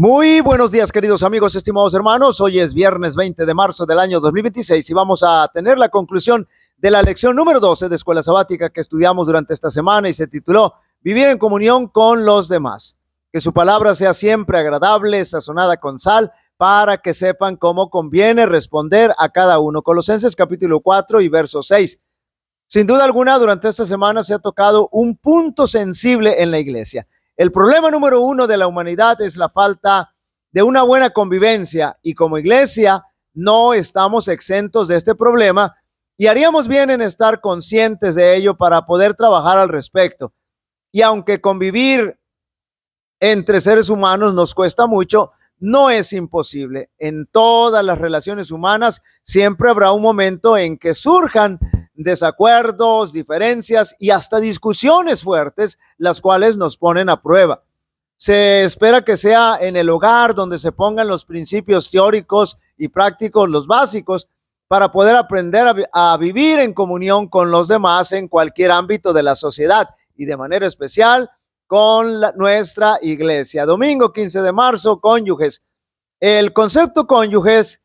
Muy buenos días, queridos amigos, estimados hermanos. Hoy es viernes 20 de marzo del año 2026 y vamos a tener la conclusión de la lección número 12 de Escuela Sabática que estudiamos durante esta semana y se tituló Vivir en comunión con los demás. Que su palabra sea siempre agradable, sazonada con sal, para que sepan cómo conviene responder a cada uno. Colosenses capítulo 4 y verso 6. Sin duda alguna, durante esta semana se ha tocado un punto sensible en la iglesia. El problema número uno de la humanidad es la falta de una buena convivencia y como iglesia no estamos exentos de este problema y haríamos bien en estar conscientes de ello para poder trabajar al respecto. Y aunque convivir entre seres humanos nos cuesta mucho, no es imposible. En todas las relaciones humanas siempre habrá un momento en que surjan desacuerdos, diferencias y hasta discusiones fuertes, las cuales nos ponen a prueba. Se espera que sea en el hogar donde se pongan los principios teóricos y prácticos, los básicos, para poder aprender a vivir en comunión con los demás en cualquier ámbito de la sociedad y de manera especial con nuestra iglesia. Domingo 15 de marzo, cónyuges. El concepto cónyuges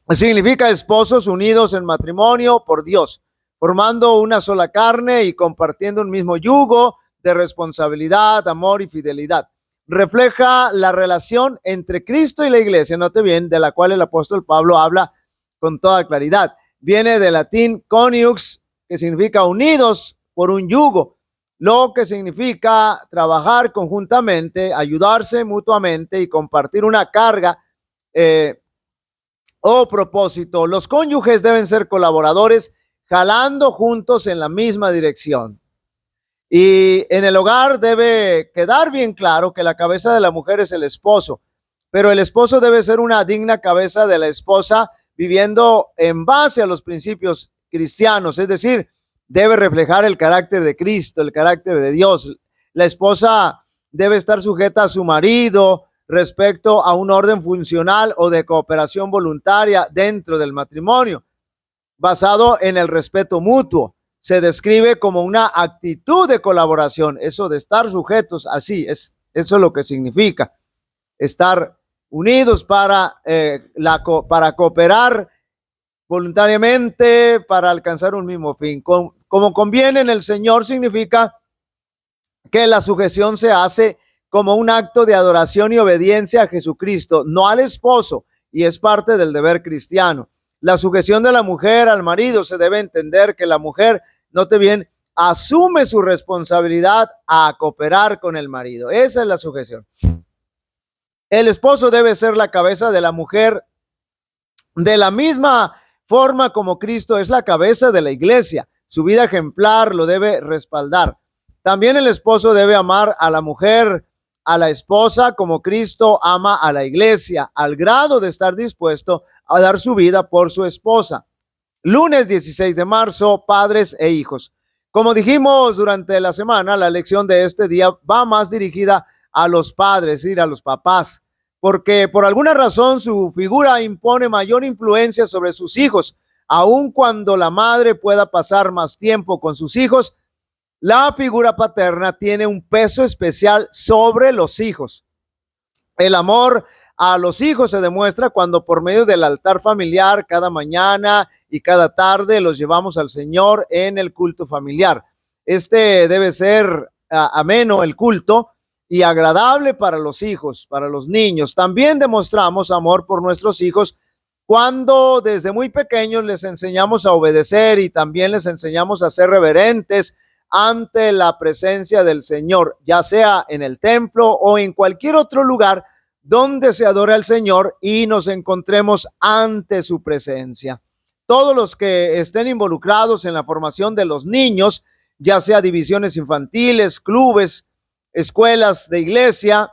significa esposos unidos en matrimonio por Dios, formando una sola carne y compartiendo un mismo yugo de responsabilidad, amor y fidelidad. Refleja la relación entre Cristo y la iglesia, note bien, de la cual el apóstol Pablo habla con toda claridad. Viene del latín coniux, que significa unidos por un yugo, lo que significa trabajar conjuntamente, ayudarse mutuamente y compartir una carga o propósito. Los cónyuges deben ser colaboradores, jalando juntos en la misma dirección. Y en el hogar debe quedar bien claro que la cabeza de la mujer es el esposo, pero el esposo debe ser una digna cabeza de la esposa, viviendo en base a los principios cristianos, es decir, debe reflejar el carácter de Cristo, el carácter de Dios. La esposa debe estar sujeta a su marido respecto a un orden funcional o de cooperación voluntaria dentro del matrimonio, basado en el respeto mutuo. Se describe como una actitud de colaboración, eso de estar sujetos, así es, eso es lo que significa, estar unidos para cooperar voluntariamente para alcanzar un mismo fin. Como conviene en el Señor significa que la sujeción se hace como un acto de adoración y obediencia a Jesucristo, no al esposo, y es parte del deber cristiano. La sujeción de la mujer al marido se debe entender que la mujer, note bien, asume su responsabilidad a cooperar con el marido. Esa es la sujeción. El esposo debe ser la cabeza de la mujer de la misma forma como Cristo es la cabeza de la iglesia. Su vida ejemplar lo debe respaldar. También el esposo debe amar a la mujer, a la esposa, como Cristo ama a la iglesia, al grado de estar dispuesto a dar su vida por su esposa. Lunes 16 de marzo, padres e hijos. Como dijimos durante la semana, la lección de este día va más dirigida a los padres, es decir, a los papás, porque por alguna razón su figura impone mayor influencia sobre sus hijos. Aun cuando la madre pueda pasar más tiempo con sus hijos, la figura paterna tiene un peso especial sobre los hijos. El amor a los hijos se demuestra cuando por medio del altar familiar cada mañana y cada tarde los llevamos al Señor en el culto familiar. Este debe ser ameno el culto y agradable para los hijos, para los niños. También demostramos amor por nuestros hijos cuando desde muy pequeños les enseñamos a obedecer y también les enseñamos a ser reverentes ante la presencia del Señor, ya sea en el templo o en cualquier otro lugar donde se adore al Señor y nos encontremos ante su presencia. Todos los que estén involucrados en la formación de los niños, ya sea divisiones infantiles, clubes, escuelas de iglesia,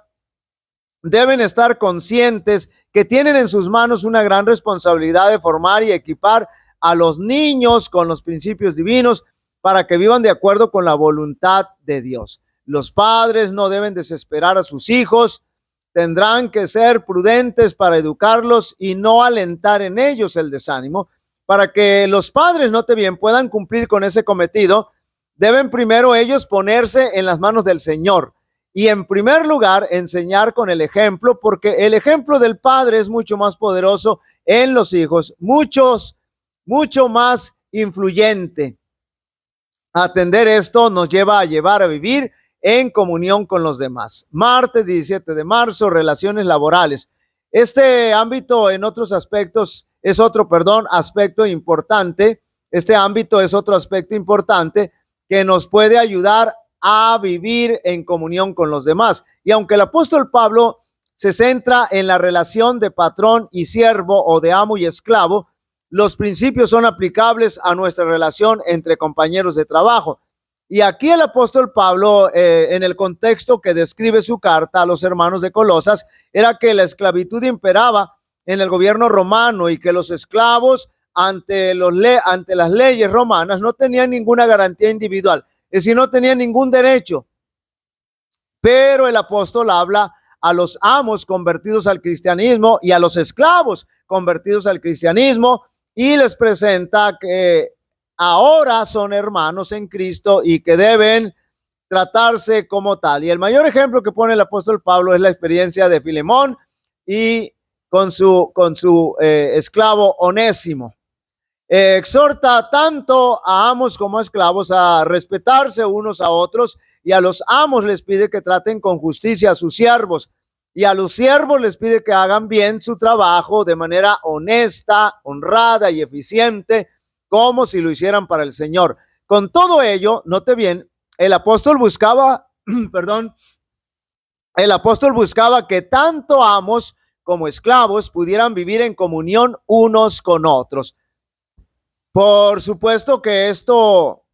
deben estar conscientes que tienen en sus manos una gran responsabilidad de formar y equipar a los niños con los principios divinos para que vivan de acuerdo con la voluntad de Dios. Los padres no deben desesperar a sus hijos, tendrán que ser prudentes para educarlos y no alentar en ellos el desánimo. Para que los padres, note bien, puedan cumplir con ese cometido, deben primero ellos ponerse en las manos del Señor y en primer lugar enseñar con el ejemplo, porque el ejemplo del padre es mucho más poderoso en los hijos, mucho más influyente. Atender esto nos lleva a vivir en comunión con los demás. Martes 17 de marzo, relaciones laborales. Este ámbito en otros aspectos es otro, aspecto importante. Este ámbito es otro aspecto importante que nos puede ayudar a vivir en comunión con los demás. Y aunque el apóstol Pablo se centra en la relación de patrón y siervo o de amo y esclavo, los principios son aplicables a nuestra relación entre compañeros de trabajo. Y aquí el apóstol Pablo, en el contexto que describe su carta a los hermanos de Colosas, era que la esclavitud imperaba en el gobierno romano y que los esclavos ante las leyes romanas no tenían ninguna garantía individual, es decir, no tenían ningún derecho. Pero el apóstol habla a los amos convertidos al cristianismo y a los esclavos convertidos al cristianismo, y les presenta que ahora son hermanos en Cristo y que deben tratarse como tal. Y el mayor ejemplo que pone el apóstol Pablo es la experiencia de Filemón y con su esclavo Onésimo. Exhorta tanto a amos como a esclavos a respetarse unos a otros, y a los amos les pide que traten con justicia a sus siervos, y a los siervos les pide que hagan bien su trabajo de manera honesta, honrada y eficiente, como si lo hicieran para el Señor. Con todo ello, note bien, el apóstol buscaba, el apóstol buscaba que tanto amos como esclavos pudieran vivir en comunión unos con otros. Por supuesto que esto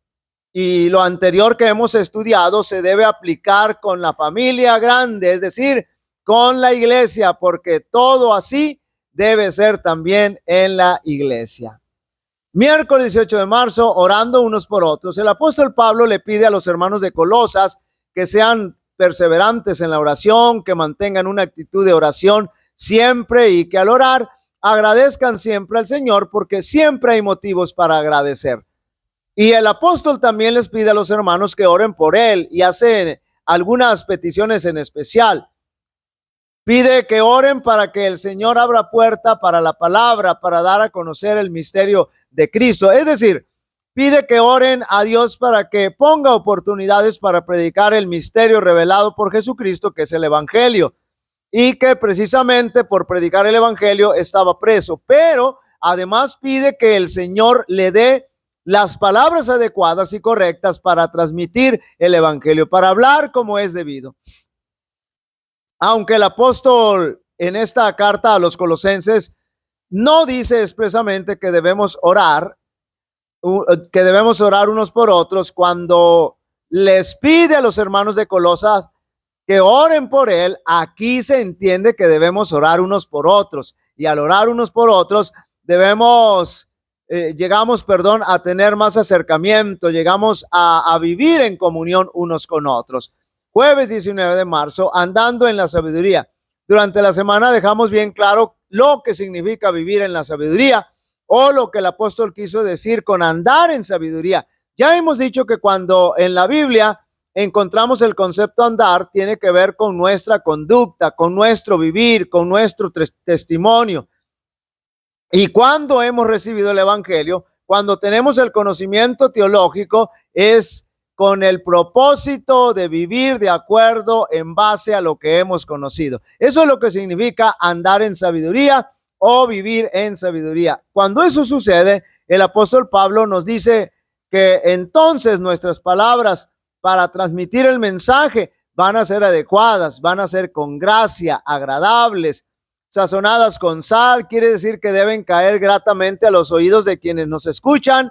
y lo anterior que hemos estudiado se debe aplicar con la familia grande, es decir, con la iglesia, porque todo así debe ser también en la iglesia. Miércoles 18 de marzo, orando unos por otros. El apóstol Pablo le pide a los hermanos de Colosas que sean perseverantes en la oración, que mantengan una actitud de oración siempre y que al orar agradezcan siempre al Señor, porque siempre hay motivos para agradecer. Y el apóstol también les pide a los hermanos que oren por él y hace algunas peticiones en especial. Pide que oren para que el Señor abra puerta para la palabra, para dar a conocer el misterio de Cristo. Es decir, pide que oren a Dios para que ponga oportunidades para predicar el misterio revelado por Jesucristo, que es el evangelio, y que precisamente por predicar el evangelio estaba preso. Pero además pide que el Señor le dé las palabras adecuadas y correctas para transmitir el evangelio, para hablar como es debido. Aunque el apóstol en esta carta a los colosenses no dice expresamente que debemos orar unos por otros, cuando les pide a los hermanos de Colosas que oren por él, aquí se entiende que debemos orar unos por otros, y al orar unos por otros llegamos a tener más acercamiento, llegamos a vivir en comunión unos con otros. Jueves 19 de marzo, andando en la sabiduría. Durante la semana dejamos bien claro lo que significa vivir en la sabiduría, o lo que el apóstol quiso decir con andar en sabiduría. Ya hemos dicho que cuando en la Biblia encontramos el concepto andar, tiene que ver con nuestra conducta, con nuestro vivir, con nuestro testimonio. Y cuando hemos recibido el evangelio, cuando tenemos el conocimiento teológico, es con el propósito de vivir de acuerdo en base a lo que hemos conocido. Eso es lo que significa andar en sabiduría o vivir en sabiduría. Cuando eso sucede, el apóstol Pablo nos dice que entonces nuestras palabras para transmitir el mensaje van a ser adecuadas, van a ser con gracia, agradables, sazonadas con sal. Quiere decir que deben caer gratamente a los oídos de quienes nos escuchan,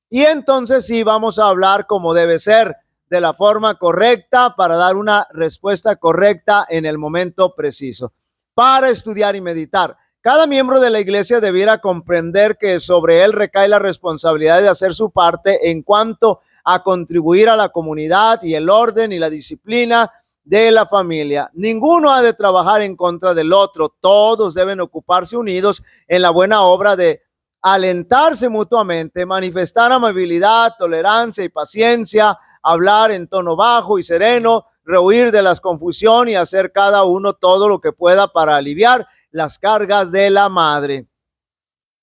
y entonces sí vamos a hablar como debe ser, de la forma correcta, para dar una respuesta correcta en el momento preciso. Para estudiar y meditar. Cada miembro de la iglesia debiera comprender que sobre él recae la responsabilidad de hacer su parte en cuanto a contribuir a la comunidad y el orden y la disciplina de la familia. Ninguno ha de trabajar en contra del otro. Todos deben ocuparse unidos en la buena obra de alentarse mutuamente, manifestar amabilidad, tolerancia y paciencia, hablar en tono bajo y sereno, rehuir de la confusión y hacer cada uno todo lo que pueda para aliviar las cargas de la madre.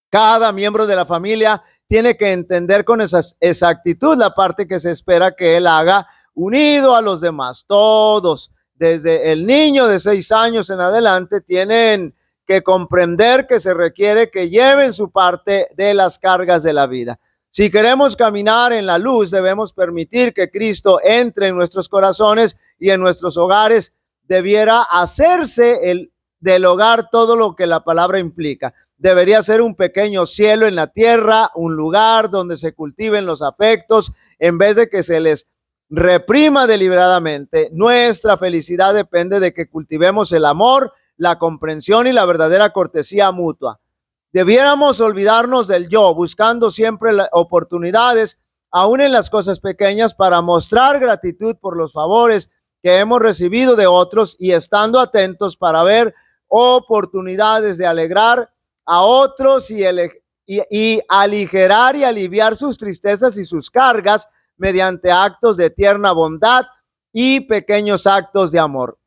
Cada miembro de la familia tiene que entender con exactitud la parte que se espera que él haga unido a los demás. Todos, desde el niño de 6 años en adelante, tienen que comprender que se requiere que lleven su parte de las cargas de la vida. Si queremos caminar en la luz, debemos permitir que Cristo entre en nuestros corazones y en nuestros hogares. Debiera hacerse del hogar todo lo que la palabra implica. Debería ser un pequeño cielo en la tierra, un lugar donde se cultiven los afectos en vez de que se les reprima deliberadamente. Nuestra felicidad depende de que cultivemos el amor, la comprensión y la verdadera cortesía mutua. Debiéramos olvidarnos del yo, buscando siempre oportunidades, aún en las cosas pequeñas, para mostrar gratitud por los favores que hemos recibido de otros y estando atentos para ver oportunidades de alegrar a otros y aligerar y aliviar sus tristezas y sus cargas mediante actos de tierna bondad y pequeños actos de amor.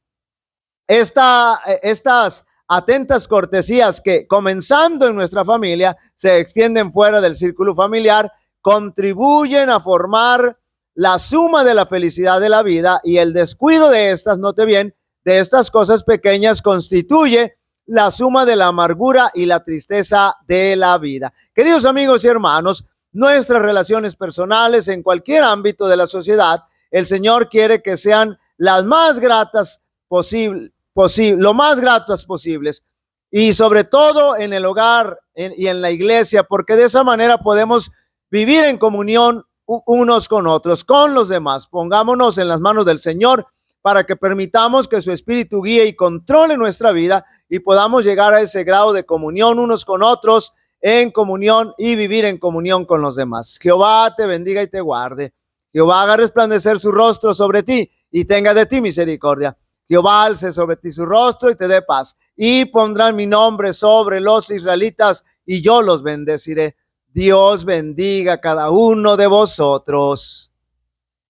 Estas atentas cortesías que, comenzando en nuestra familia, se extienden fuera del círculo familiar, contribuyen a formar la suma de la felicidad de la vida, y el descuido de estas, note bien, de estas cosas pequeñas constituye la suma de la amargura y la tristeza de la vida. Queridos amigos y hermanos, nuestras relaciones personales en cualquier ámbito de la sociedad, el Señor quiere que sean las más gratas lo más gratas posibles, y sobre todo en el hogar y en la iglesia, porque de esa manera podemos vivir en comunión unos con otros, con los demás. Pongámonos en las manos del Señor para que permitamos que su Espíritu guíe y controle nuestra vida y podamos llegar a ese grado de comunión unos con otros, en comunión y vivir en comunión con los demás. Jehová te bendiga y te guarde. Jehová haga resplandecer su rostro sobre ti y tenga de ti misericordia. Jehová alce sobre ti su rostro y te dé paz. Y pondrán mi nombre sobre los israelitas y yo los bendeciré. Dios bendiga a cada uno de vosotros.